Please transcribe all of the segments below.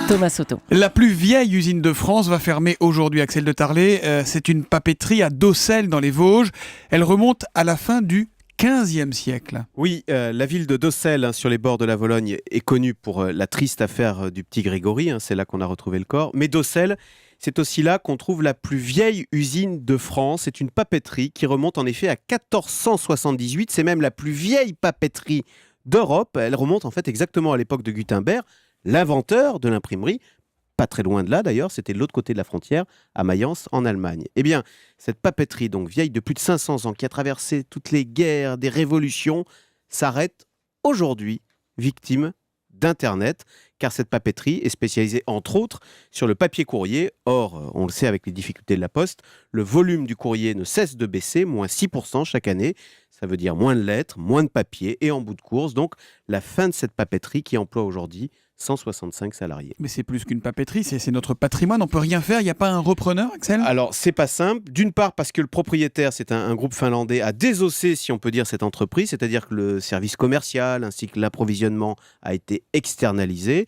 Thomas Soto. La plus vieille usine de France va fermer aujourd'hui, Axel de Tarlé. C'est une papeterie à Docelles dans les Vosges. Elle remonte à la fin du XVe siècle. Oui, la ville de Docelles, sur les bords de la Vologne, est connue pour la triste affaire du petit Grégory. C'est là qu'on a retrouvé le corps. Mais Docelles, c'est aussi là qu'on trouve la plus vieille usine de France. C'est une papeterie qui remonte en effet à 1478. C'est même la plus vieille papeterie d'Europe. Elle remonte en fait exactement à l'époque de Gutenberg, l'inventeur de l'imprimerie. Pas très loin de là d'ailleurs, c'était de l'autre côté de la frontière, à Mayence, en Allemagne. Eh bien, cette papeterie, donc vieille de plus de 500 ans, qui a traversé toutes les guerres, des révolutions, s'arrête aujourd'hui, victime d'Internet, car cette papeterie est spécialisée entre autres sur le papier courrier. Or, on le sait avec les difficultés de la poste, le volume du courrier ne cesse de baisser, moins 6% chaque année. Ça veut dire moins de lettres, moins de papier et en bout de course, donc la fin de cette papeterie qui emploie aujourd'hui 165 salariés. Mais c'est plus qu'une papeterie, c'est notre patrimoine. On peut rien faire, il n'y a pas un repreneur, Axel ? Alors, c'est pas simple. D'une part, parce que le propriétaire, c'est un groupe finlandais, a désossé, si on peut dire, cette entreprise, c'est-à-dire que le service commercial ainsi que l'approvisionnement a été externalisé.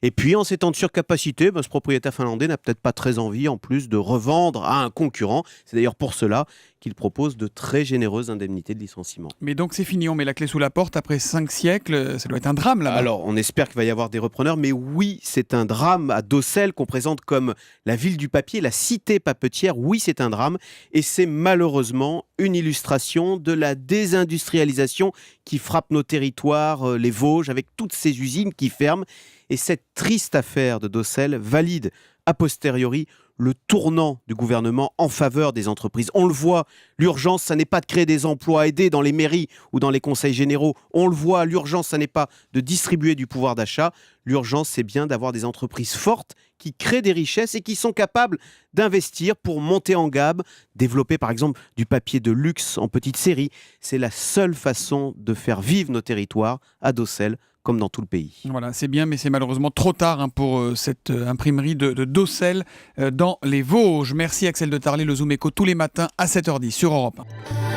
Et puis, en ces temps de surcapacité, ce propriétaire finlandais n'a peut-être pas très envie, en plus, de revendre à un concurrent. C'est d'ailleurs pour cela qu'il propose de très généreuses indemnités de licenciement. Mais donc c'est fini, on met la clé sous la porte après 5 siècles, ça doit être un drame là-bas. Alors, on espère qu'il va y avoir des repreneurs, mais oui, c'est un drame à Docelles qu'on présente comme la ville du papier, la cité papetière. Oui, c'est un drame et c'est malheureusement une illustration de la désindustrialisation qui frappe nos territoires, les Vosges, avec toutes ces usines qui ferment. Et cette triste affaire de Docelles valide a posteriori le tournant du gouvernement en faveur des entreprises. On le voit, l'urgence, ça n'est pas de créer des emplois aidés dans les mairies ou dans les conseils généraux. On le voit, l'urgence, ça n'est pas de distribuer du pouvoir d'achat. L'urgence, c'est bien d'avoir des entreprises fortes qui créent des richesses et qui sont capables d'investir pour monter en gamme, développer par exemple du papier de luxe en petite série. C'est la seule façon de faire vivre nos territoires à Docelles, comme dans tout le pays. Voilà, c'est bien, mais c'est malheureusement trop tard pour cette imprimerie de Docelles dans les Vosges. Merci Axel de Tarlé, le Zoom Éco tous les matins à 7h10 sur Europe 1.